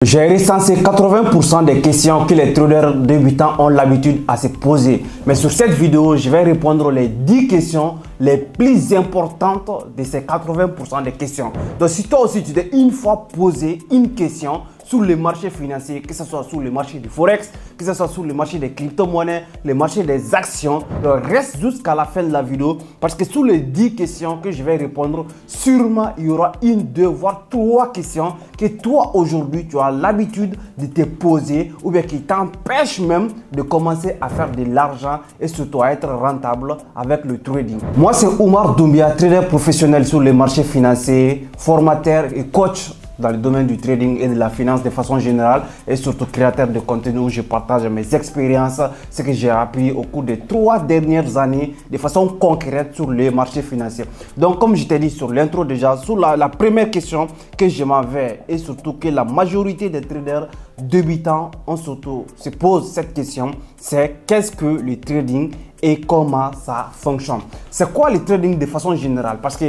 J'ai recensé 80% des questions que les traders débutants ont l'habitude à se poser. Mais sur cette vidéo, je vais répondre les 10 questions les plus importantes de ces 80% des questions. Donc si toi aussi tu t'es une fois posé une question sur les marchés financiers, que ce soit sur le marché du Forex, que ce soit sur le marché des crypto-monnaies, le marché des actions, donc reste jusqu'à la fin de la vidéo parce que sur les 10 questions que je vais répondre, sûrement il y aura une, deux, voire 3 questions que toi aujourd'hui tu as l'habitude de te poser ou bien qui t'empêchent même de commencer à faire de l'argent et surtout à être rentable avec le trading. Moi c'est Oumar Doumbia, trader professionnel sur les marchés financiers, formateur et coach dans le domaine du trading et de la finance de façon générale et surtout créateur de contenu où je partage mes expériences, ce que j'ai appris au cours des 3 dernières années de façon concrète sur les marchés financiers. Donc comme je t'ai dit sur l'intro déjà, sur la première question que je m'avais et surtout que la majorité des traders débutants surtout se posent cette question, c'est qu'est-ce que le trading et comment ça fonctionne. C'est quoi le trading de façon générale? Parce que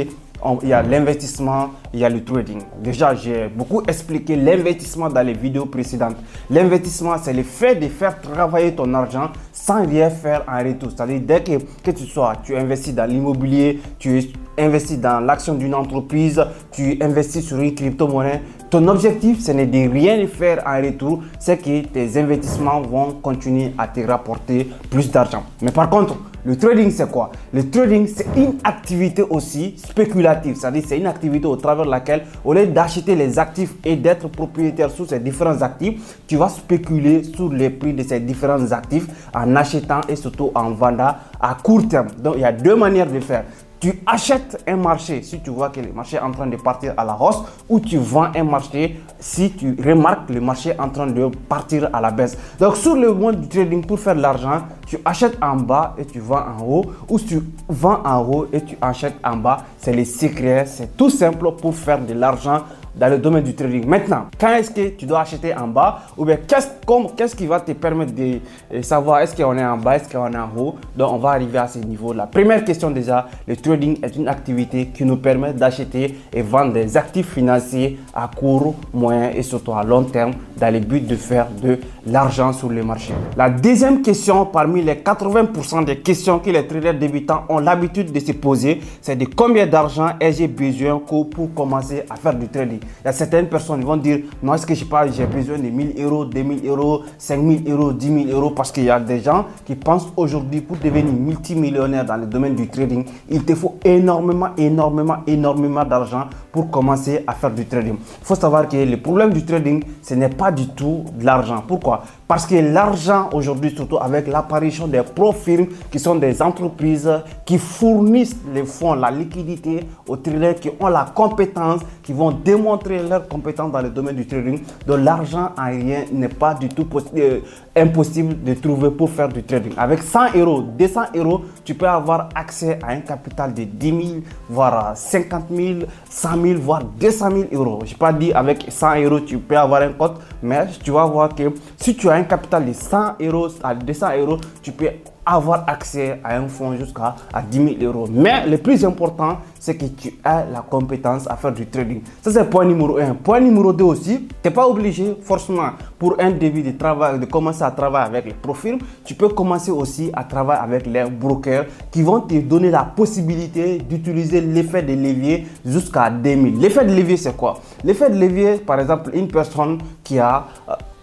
il y a l'investissement, il y a le trading. Déjà, j'ai beaucoup expliqué l'investissement dans les vidéos précédentes. L'investissement, c'est le fait de faire travailler ton argent sans rien faire en retour. C'est-à-dire, dès que tu investis dans l'immobilier, tu investis dans l'action d'une entreprise, tu investis sur une crypto-monnaie, ton objectif, ce n'est de rien faire en retour, c'est que tes investissements vont continuer à te rapporter plus d'argent. Mais par contre, le trading, c'est quoi? Le trading, c'est une activité aussi spéculative. C'est-à-dire, c'est une activité au travers de laquelle, au lieu d'acheter les actifs et d'être propriétaire sur ces différents actifs, tu vas spéculer sur les prix de ces différents actifs en achetant et surtout en vendant à court terme. Donc, il y a 2 manières de faire. Tu achètes un marché si tu vois que le marché est en train de partir à la hausse, ou tu vends un marché si tu remarques le marché en train de partir à la baisse. Donc sur le monde du trading, pour faire de l'argent, tu achètes en bas et tu vends en haut, ou tu vends en haut et tu achètes en bas. C'est le secret, c'est tout simple pour faire de l'argent dans le domaine du trading. Maintenant, quand est-ce que tu dois acheter en bas, ou bien qu'est-ce qui va te permettre de savoir est-ce qu'on est en bas, est-ce qu'on est en haut? Donc on va arriver à ce niveau. La première question déjà, le trading est une activité qui nous permet d'acheter et vendre des actifs financiers à court, moyen et surtout à long terme dans le but de faire de l'argent sur le marché. La deuxième question parmi les 80% des questions que les traders débutants ont l'habitude de se poser, c'est de combien d'argent ai-je besoin pour commencer à faire du trading. Il y a certaines personnes qui vont dire non, est-ce que j'ai besoin de 1000 euros, 2000 euros, 5000 euros, 10 000 euros, parce qu'il y a des gens qui pensent aujourd'hui pour devenir multimillionnaire dans le domaine du trading, il te faut énormément d'argent pour commencer à faire du trading. Il faut savoir que le problème du trading, ce n'est pas du tout de l'argent. Pourquoi? Parce que l'argent aujourd'hui, surtout avec l'apparition des pro-firmes qui sont des entreprises qui fournissent les fonds, la liquidité aux traders qui ont la compétence, qui vont démontrer leur compétence dans le domaine du trading. Donc l'argent en rien n'est pas du tout impossible de trouver pour faire du trading. Avec 100 euros, 200 euros, tu peux avoir accès à un capital de 10 000, voire 50 000, 100 000, voire 200 000 euros. Je n'ai pas dit avec 100 euros, tu peux avoir un compte, mais tu vas voir que si tu as un capital de 100 euros à 200 euros, tu peux avoir accès à un fonds jusqu'à 10 000 euros. Mais le plus important, c'est que tu as la compétence à faire du trading. Ça, c'est point numéro 1. Point numéro 2 aussi, tu n'es pas obligé forcément pour un début de travail de commencer à travailler avec les profils. Tu peux commencer aussi à travailler avec les brokers qui vont te donner la possibilité d'utiliser l'effet de levier jusqu'à 2000. L'effet de levier, c'est quoi? L'effet de levier, par exemple, une personne qui a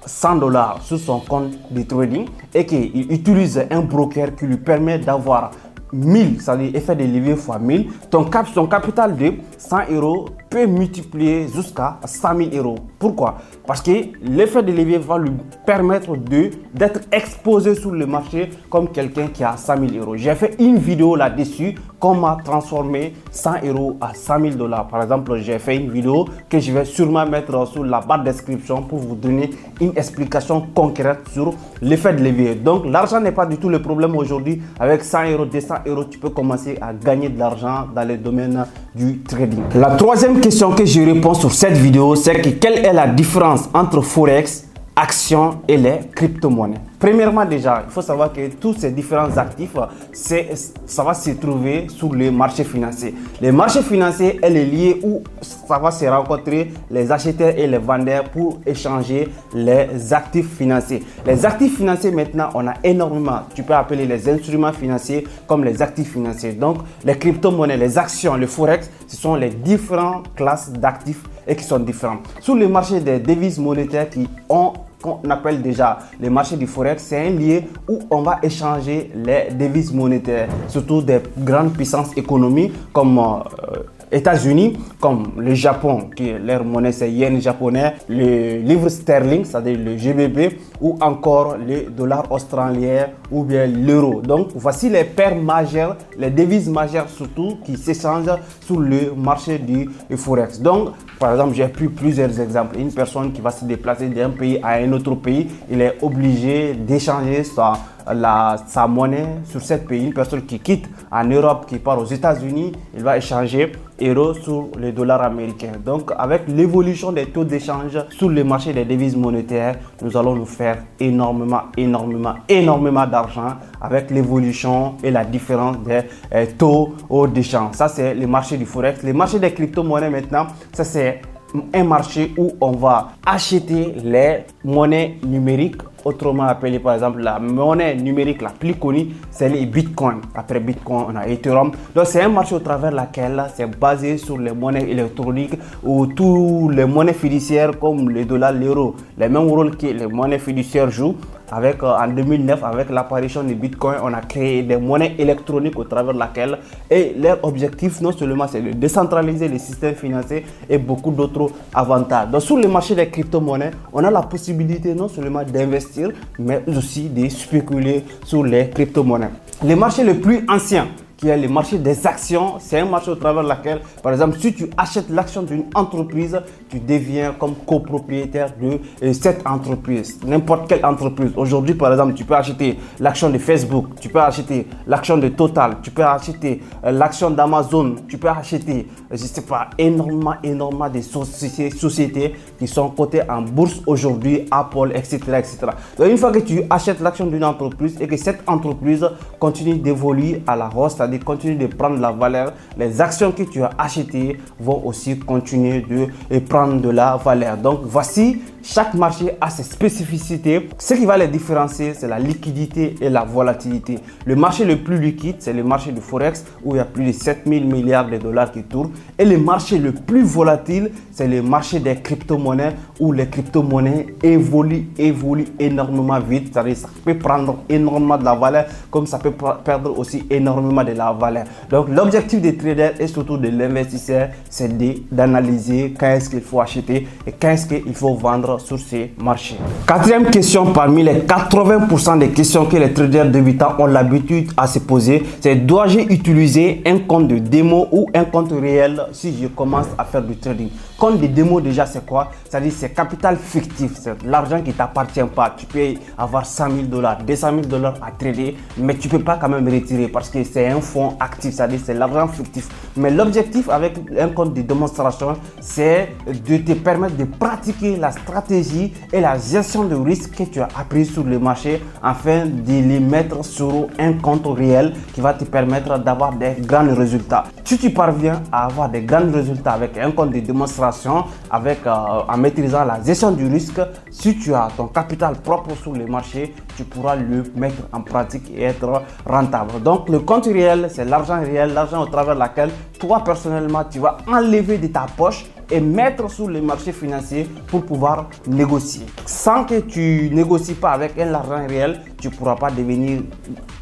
100 $ sur son compte de trading et qu'il utilise un broker qui lui permet d'avoir 1000, c'est-à-dire effet de levier fois 1000, son capital de 100 euros peut multiplier jusqu'à 100 000 euros. Pourquoi? Parce que l'effet de levier va lui permettre d'être exposé sur le marché comme quelqu'un qui a 100 000 euros. J'ai fait une vidéo là-dessus, comment transformer 100 euros à 100 000 $. Par exemple, j'ai fait une vidéo que je vais sûrement mettre sur la barre de description pour vous donner une explication concrète sur l'effet de levier. Donc, l'argent n'est pas du tout le problème aujourd'hui. Avec 100 euros, 200 euros, tu peux commencer à gagner de l'argent dans le domaine du trading. La troisième question que je réponds sur cette vidéo, c'est que quelle est la différence entre Forex, actions et les crypto-monnaies? Premièrement, déjà, il faut savoir que tous ces différents actifs, ça va se trouver sur les marchés financiers. Les marchés financiers, elle est liée où ça va se rencontrer les acheteurs et les vendeurs pour échanger les actifs financiers. Les actifs financiers, maintenant, on a énormément. Tu peux appeler les instruments financiers comme les actifs financiers. Donc, les crypto-monnaies, les actions, le forex, ce sont les différentes classes d'actifs et qui sont différents. Sur les marchés des devises monétaires qu'on appelle déjà les marchés du forex, c'est un lieu où on va échanger les devises monétaires, surtout des grandes puissances économiques comme États-Unis, comme le Japon, qui leur monnaie c'est yen japonais, le livre sterling, c'est-à-dire le GBP, ou encore le dollar australien ou bien l'euro. Donc voici les paires majeures, les devises majeures surtout qui s'échangent sur le marché du forex. Donc par exemple, j'ai pris plusieurs exemples. Une personne qui va se déplacer d'un pays à un autre pays, il est obligé d'échanger sa monnaie sur ce pays. Une personne qui quitte en Europe, qui part aux États-Unis, il va échanger euros sur les dollars américains. Donc, avec l'évolution des taux d'échange sur le marché des devises monétaires, nous allons nous faire énormément d'argent avec l'évolution et la différence des taux d'échange. Ça, c'est le marché du forex. Le marché des crypto-monnaies maintenant, ça c'est un marché où on va acheter les monnaies numériques, autrement appelé par exemple la monnaie numérique la plus connue, c'est les bitcoins. Après bitcoin, on a Ethereum. Donc c'est un marché au travers laquelle c'est basé sur les monnaies électroniques où tous les monnaies fiduciaires comme le dollar, l'euro, les mêmes rôles que les monnaies fiduciaires jouent. En 2009, avec l'apparition du Bitcoin, on a créé des monnaies électroniques au travers laquelle et leur objectif non seulement c'est de décentraliser les systèmes financiers et beaucoup d'autres avantages. Donc sur le marché des crypto-monnaies, on a la possibilité non seulement d'investir mais aussi de spéculer sur les crypto-monnaies. Les marchés les plus anciens qui est le marché des actions, c'est un marché au travers lequel, par exemple, si tu achètes l'action d'une entreprise, tu deviens comme copropriétaire de cette entreprise, n'importe quelle entreprise. Aujourd'hui, par exemple, tu peux acheter l'action de Facebook, tu peux acheter l'action de Total, tu peux acheter l'action d'Amazon, tu peux acheter, je sais pas, énormément de sociétés qui sont cotées en bourse aujourd'hui, Apple, etc., etc. Donc, une fois que tu achètes l'action d'une entreprise et que cette entreprise continue d'évoluer à la hausse, c'est-à-dire continue de prendre la valeur, les actions que tu as achetées vont aussi continuer de prendre de la valeur. Donc voici, chaque marché a ses spécificités. Ce qui va les différencier, c'est la liquidité et la volatilité. Le marché le plus liquide, c'est le marché du forex où il y a plus de 7000 milliards de dollars qui tournent. Et le marché le plus volatile, c'est le marché des crypto-monnaies où les crypto-monnaies évoluent énormément vite. C'est-à-dire ça peut prendre énormément de la valeur comme ça peut perdre aussi énormément de la valeur. Donc l'objectif des traders et surtout de l'investisseur, c'est d'analyser quand est-ce qu'il faut acheter et quand est-ce qu'il faut vendre sur ces marchés. Quatrième question parmi les 80% des questions que les traders débutants ont l'habitude à se poser, c'est dois-je utiliser un compte de démo ou un compte réel si je commence à faire du trading? Compte de démo déjà c'est quoi? C'est-à-dire c'est capital fictif, c'est l'argent qui t'appartient pas. Tu peux avoir 100 000 $, 200 000 $ à trader, mais tu peux pas quand même retirer parce que c'est un fonds actif, c'est-à-dire c'est l'argent fictif. Mais l'objectif avec un compte de démonstration, c'est de te permettre de pratiquer la stratégie et la gestion de risque que tu as appris sur le marché afin de les mettre sur un compte réel qui va te permettre d'avoir des grands résultats. Si tu parviens à avoir des grands résultats avec un compte de démonstration, en maîtrisant la gestion du risque, si tu as ton capital propre sur le marché, tu pourras le mettre en pratique et être rentable. Donc le compte réel, c'est l'argent réel, l'argent au travers laquelle toi personnellement tu vas enlever de ta poche et mettre sur le marché financier pour pouvoir négocier. Sans que tu négocies pas avec un argent réel, tu ne pourras pas devenir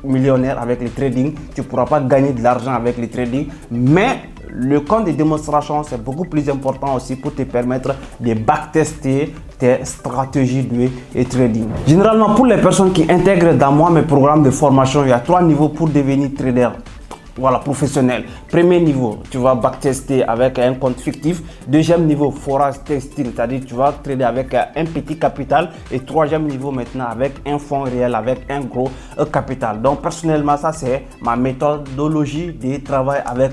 millionnaire avec le trading, tu ne pourras pas gagner de l'argent avec le trading, mais le compte de démonstration, c'est beaucoup plus important aussi pour te permettre de backtester tes stratégies de trading. Généralement, pour les personnes qui intègrent dans moi mes programmes de formation, il y a 3 niveaux pour devenir trader. voilà, professionnel. Premier niveau, tu vas backtester avec un compte fictif. Deuxième niveau, forex testing, c'est-à-dire tu vas trader avec un petit capital. Et troisième niveau maintenant avec un fonds réel, avec un gros capital. Donc personnellement, ça c'est ma méthodologie de travail avec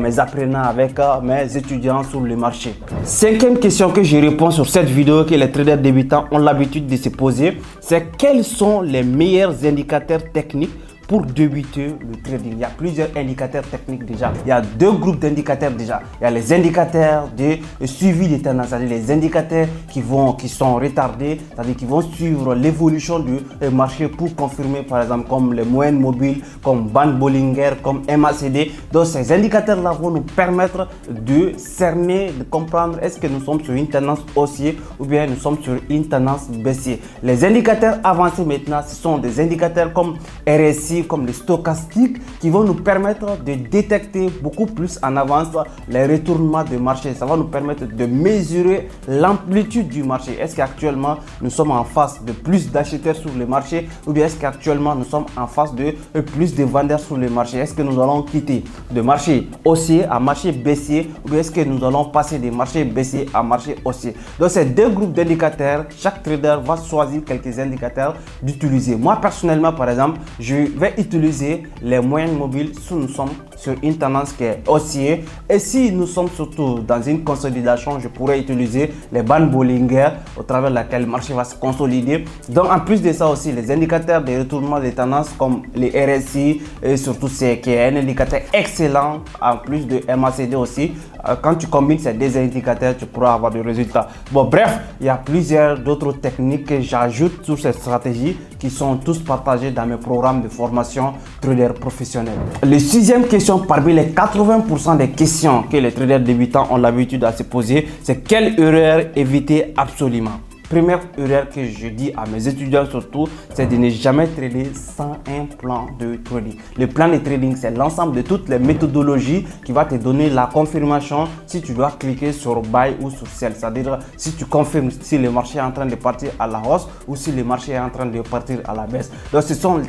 mes apprenants, avec mes étudiants sur le marché. Cinquième question que je réponds sur cette vidéo que les traders débutants ont l'habitude de se poser, c'est quels sont les meilleurs indicateurs techniques pour débuter le trading. Il y a plusieurs indicateurs techniques déjà. Il y a deux groupes d'indicateurs déjà. Il y a les indicateurs de suivi des tendances, c'est-à-dire les indicateurs qui sont retardés, c'est-à-dire qui vont suivre l'évolution du marché pour confirmer, par exemple, comme les moyennes mobiles, comme bande Bollinger, comme MACD. Donc ces indicateurs-là vont nous permettre de cerner, de comprendre est-ce que nous sommes sur une tendance haussière ou bien nous sommes sur une tendance baissière. Les indicateurs avancés maintenant, ce sont des indicateurs comme RSI, comme les stochastiques qui vont nous permettre de détecter beaucoup plus en avance les retournements de marché. Ça va nous permettre de mesurer l'amplitude du marché. Est-ce qu'actuellement nous sommes en face de plus d'acheteurs sur le marché ou bien est-ce qu'actuellement nous sommes en face de plus de vendeurs sur le marché? Est-ce que nous allons quitter de marché haussier à marché baissier ou bien est-ce que nous allons passer des marchés baissiers à marché haussier? Donc ces deux groupes d'indicateurs, chaque trader va choisir quelques indicateurs d'utiliser. Moi personnellement par exemple, je vais utiliser les moyennes mobiles si nous sommes sur une tendance qui est haussière et si nous sommes surtout dans une consolidation, je pourrais utiliser les bandes Bollinger au travers de laquelle le marché va se consolider. Donc en plus de ça aussi, les indicateurs de retournement des tendances comme les RSI et surtout c'est qui est un indicateur excellent en plus de MACD aussi. Quand tu combines ces deux indicateurs, tu pourras avoir des résultats. Bon bref, il y a plusieurs d'autres techniques que j'ajoute sur cette stratégie qui sont tous partagés dans mes programmes de formation trader professionnel. La sixième question parmi les 80% des questions que les traders débutants ont l'habitude à se poser, c'est quelle erreur éviter absolument? Première erreur que je dis à mes étudiants surtout, c'est de ne jamais trader sans un plan de trading. Le plan de trading, c'est l'ensemble de toutes les méthodologies qui va te donner la confirmation si tu dois cliquer sur buy ou sur sell. C'est-à-dire si tu confirmes si le marché est en train de partir à la hausse ou si le marché est en train de partir à la baisse. Donc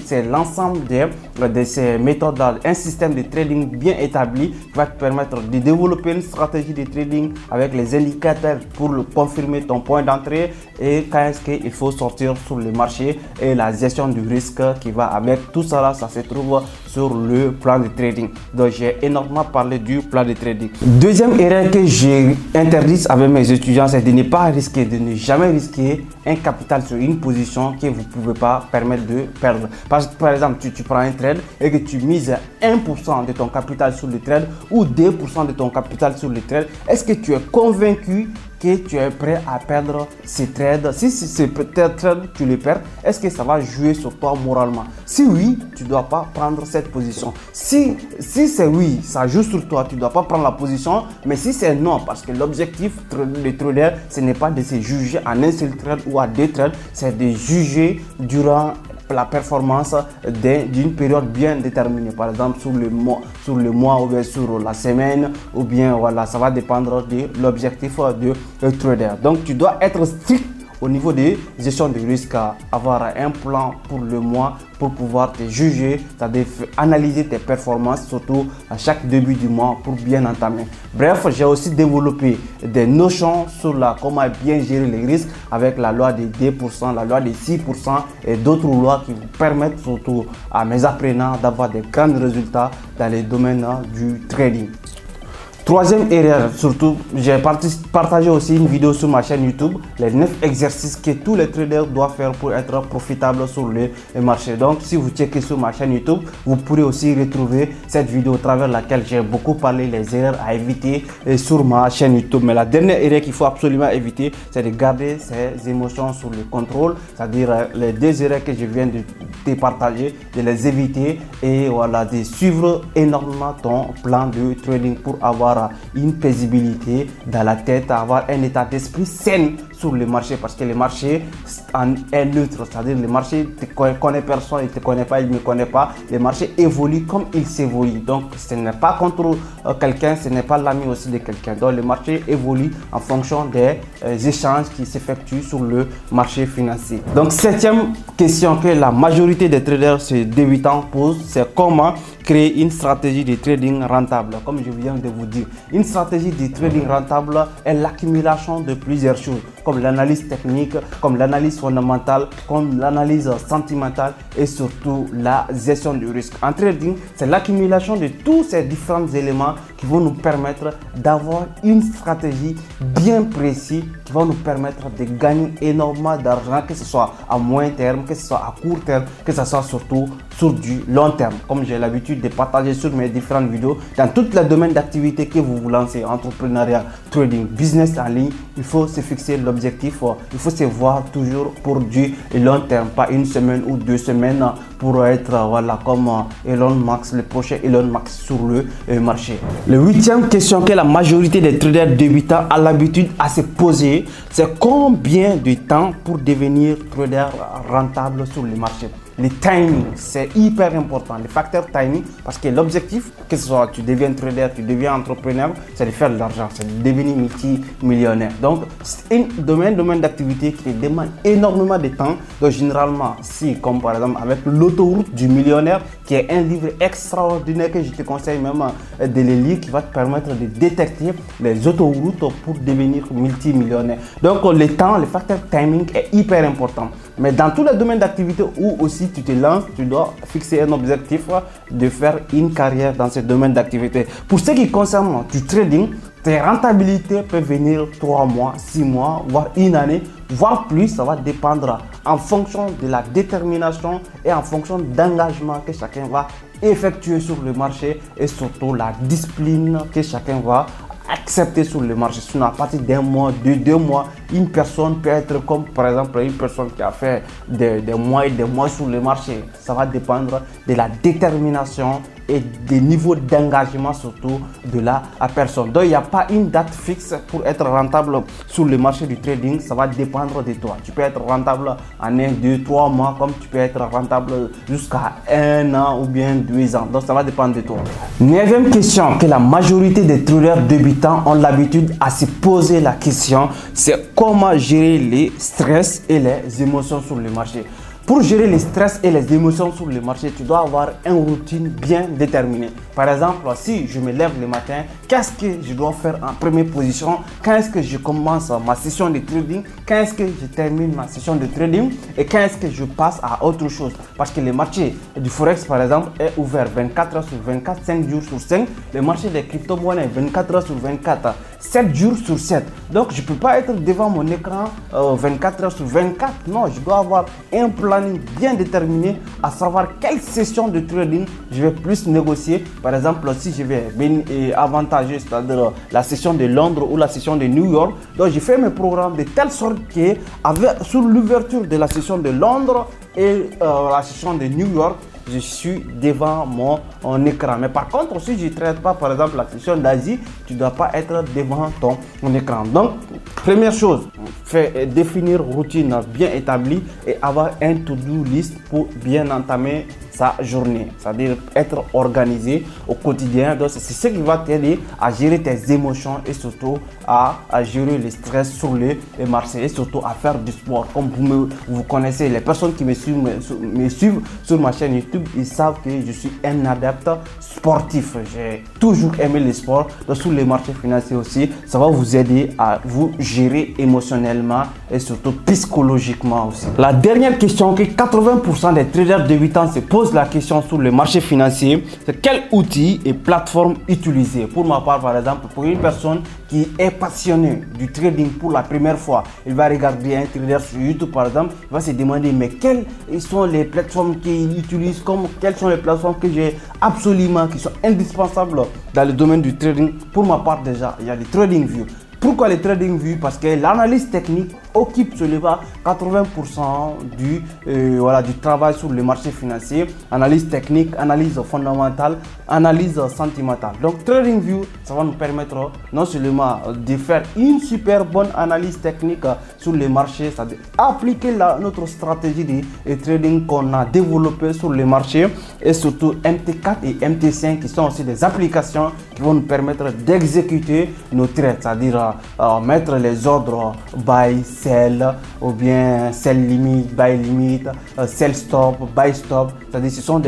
c'est l'ensemble de ces méthodes, un système de trading bien établi qui va te permettre de développer une stratégie de trading avec les indicateurs pour confirmer ton point d'entrée et quand est-ce qu'il faut sortir sur le marché et la gestion du risque qui va avec tout ça là, ça se trouve sur le plan de trading. Donc j'ai énormément parlé du plan de trading. Deuxième erreur que j'ai interdite avec mes étudiants, c'est de ne pas risquer, de ne jamais risquer un capital sur une position que vous ne pouvez pas permettre de perdre. Parce que par exemple, tu prends un trade et que tu mises 1% de ton capital sur le trade ou 2% de ton capital sur le trade, est-ce que tu es convaincu que tu es prêt à perdre ces trades? Si c'est peut-être tu le perds, est-ce que ça va jouer sur toi moralement? Si oui, tu ne dois pas prendre cette position. Si c'est oui, ça joue sur toi, tu ne dois pas prendre la position. Mais si c'est non, parce que l'objectif des traders, ce n'est pas de se juger en un seul trade ou à deux trades, c'est de juger durant la performance d'une période bien déterminée, par exemple sur le mois ou bien sur la semaine, ou bien voilà, ça va dépendre de l'objectif de trader. Donc tu dois être strict au niveau de gestion de risque, avoir un plan pour le mois pour pouvoir te juger, c'est-à-dire analyser tes performances, surtout à chaque début du mois pour bien entamer. Bref, j'ai aussi développé des notions sur comment bien gérer les risques avec la loi des 2%, la loi des 6% et d'autres lois qui vous permettent surtout à mes apprenants d'avoir des grands résultats dans les domaines du trading. Troisième erreur, surtout, j'ai partagé aussi une vidéo sur ma chaîne YouTube, les 9 exercices que tous les traders doivent faire pour être profitables sur le marché. Donc, si vous checkez sur ma chaîne YouTube, vous pourrez aussi retrouver cette vidéo au travers laquelle j'ai beaucoup parlé des erreurs à éviter sur ma chaîne YouTube. Mais la dernière erreur qu'il faut absolument éviter, c'est de garder ses émotions sous le contrôle, c'est-à-dire les deux erreurs que je viens de te partager, de les éviter et voilà, de suivre énormément ton plan de trading pour avoir une paisibilité dans la tête, avoir un état d'esprit sain sur le marché parce que le marché est neutre, c'est-à-dire le marché ne connaît personne, il ne te connaît pas, il ne me connaît pas. Le marché évolue comme il s'évolue. Donc, ce n'est pas contre quelqu'un, ce n'est pas l'ami aussi de quelqu'un. Donc, le marché évolue en fonction des échanges qui s'effectuent sur le marché financier. Donc, septième question que la majorité des traders débutants posent, c'est comment créer une stratégie de trading rentable. Comme je viens de vous dire, une stratégie de trading rentable est l'accumulation de plusieurs choses, comme l'analyse technique, comme l'analyse fondamentale, comme l'analyse sentimentale et surtout la gestion du risque. En trading, c'est l'accumulation de tous ces différents éléments qui vont nous permettre d'avoir une stratégie bien précise qui va nous permettre de gagner énormément d'argent, que ce soit à moyen terme, que ce soit à court terme, que ce soit surtout sur du long terme. Comme j'ai l'habitude de partager sur mes différentes vidéos, dans tous les domaines d'activité que vous vous lancez, entrepreneuriat, trading, business en ligne, il faut se fixer l'objectif, il faut se voir toujours pour du long terme, pas une semaine ou 2 semaines pour être voilà, comme Elon Musk, le prochain Elon Musk sur le marché. La huitième question que la majorité des traders débutants a l'habitude à se poser, c'est combien de temps pour devenir trader rentable sur le marché. Le timing, c'est hyper important, le facteur timing, parce que l'objectif, que ce soit tu deviens trader, tu deviens entrepreneur, c'est de faire de l'argent, c'est de devenir multimillionnaire. Donc, c'est un domaine d'activité qui demande énormément de temps. Donc, généralement, si, comme par exemple avec l'autoroute du millionnaire, qui est un livre extraordinaire que je te conseille même de le lire, qui va te permettre de détecter les autoroutes pour devenir multimillionnaire. Donc, le temps, le facteur timing est hyper important. Mais dans tous les domaines d'activité où aussi tu te lances, tu dois fixer un objectif de faire une carrière dans ce domaine d'activité. Pour ce qui concerne du trading, tes rentabilités peuvent venir 3 mois, 6 mois, voire une année, voire plus. Ça va dépendre en fonction de la détermination et en fonction d'engagement que chacun va effectuer sur le marché et surtout la discipline que chacun va accepter sur le marché. Sinon, à partir d'un mois, de 2 mois, une personne peut être comme par exemple une personne qui a fait des mois et des mois sur le marché. Ça va dépendre de la détermination et des niveaux d'engagement surtout de la personne. Donc, il n'y a pas une date fixe pour être rentable sur le marché du trading. Ça va dépendre de toi. Tu peux être rentable en 1, 2, 3 mois, comme tu peux être rentable jusqu'à 1 an ou bien 2 ans. Donc, ça va dépendre de toi. 9e question que la majorité des traders débutants ont l'habitude à se poser la question, c'est comment gérer les stress et les émotions sur le marché. Pour gérer les stress et les émotions sur le marché, tu dois avoir une routine bien déterminée. Par exemple, si je me lève le matin, qu'est-ce que je dois faire en première position? Quand est-ce que je commence ma session de trading? Quand est-ce que je termine ma session de trading? Et quand est-ce que je passe à autre chose? Parce que le marché du Forex, par exemple, est ouvert 24 heures sur 24, 5 jours sur 5. Le marché des crypto-monnaies, 24 heures sur 24, 7 jours sur 7. Donc, je ne peux pas être devant mon écran 24 heures sur 24. Non, je dois avoir un plan bien déterminé, à savoir quelle session de trading je vais plus négocier. Par exemple, si je vais avantager, c'est-à-dire la session de Londres ou la session de New York, donc je fais mes programmes de telle sorte que sur l'ouverture de la session de Londres et la session de New York, je suis devant mon écran. Mais par contre, si je ne traite pas, par exemple, la session d'Asie, tu ne dois pas être devant ton écran. Donc, première chose, définir une routine bien établie et avoir un to-do list pour bien entamer sa journée, c'est-à-dire être organisé au quotidien. Donc, c'est ce qui va t'aider à gérer tes émotions et surtout à gérer le stress sur les marchés et surtout à faire du sport. Comme vous connaissez, les personnes qui me suivent sur ma chaîne YouTube, ils savent que je suis un adepte sportif. J'ai toujours aimé le sport. Donc, sur les marchés financiers aussi, ça va vous aider à vous gérer émotionnellement et surtout psychologiquement aussi. La dernière question que 80% des traders débutants se posent la question sur le marché financier, c'est quel outil et plateforme utiliser. Pour ma part, par exemple, pour une personne qui est passionné du trading pour la première fois, il va regarder un trader sur YouTube par exemple, il va se demander mais quelles sont les plateformes qu'il utilise, quelles sont les plateformes que j'ai absolument, qui sont indispensables dans le domaine du trading. Pour ma part déjà, il y a le TradingView. Pourquoi le TradingView? Parce que l'analyse technique occupe seulement 80% voilà, du travail sur le marché financier. Analyse technique, analyse fondamentale, analyse sentimentale. Donc TradingView, ça va nous permettre non seulement de faire une super bonne analyse technique sur les marchés, c'est-à-dire appliquer notre stratégie de trading qu'on a développée sur les marchés, et surtout MT4 et MT5 qui sont aussi des applications qui vont nous permettre d'exécuter nos trades, c'est-à-dire mettre les ordres buy, sell, ou bien sell limit, buy limit, sell stop, buy stop. C'est-à-dire ce sont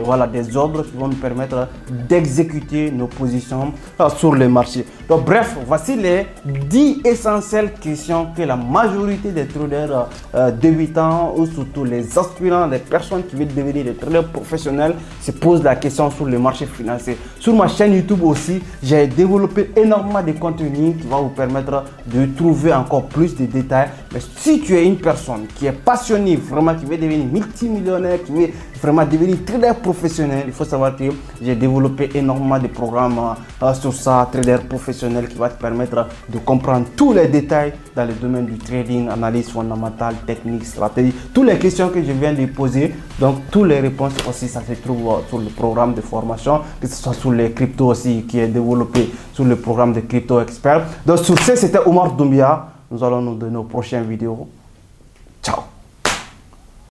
voilà, des ordres qui vont nous permettre d'exécuter nos positions sur les marchés. Donc bref, voici les 10 essentielles questions que la majorité des traders débutants ou surtout les aspirants, les personnes qui veulent devenir des traders professionnels se posent la question sur le marché financier. Sur ma chaîne YouTube aussi, j'ai développé énormément de contenu qui va vous permettre de trouver encore plus de détails. Mais si tu es une personne qui est passionnée, vraiment qui veut devenir multimillionnaire, qui veut vraiment devenir trader professionnel, il faut savoir que j'ai développé énormément de programmes sur ça, trader professionnel, qui va te permettre de comprendre tous les détails dans le domaine du trading, analyse fondamentale, technique, stratégie, toutes les questions que je viens de poser. Donc toutes les réponses aussi, ça se trouve sur le programme de formation, que ce soit sur les cryptos aussi, qui est développé sur le programme de Crypto Expert. Donc sur ce, c'était Omar Doumbia. Nous allons nous donner aux prochaines vidéos. Ciao.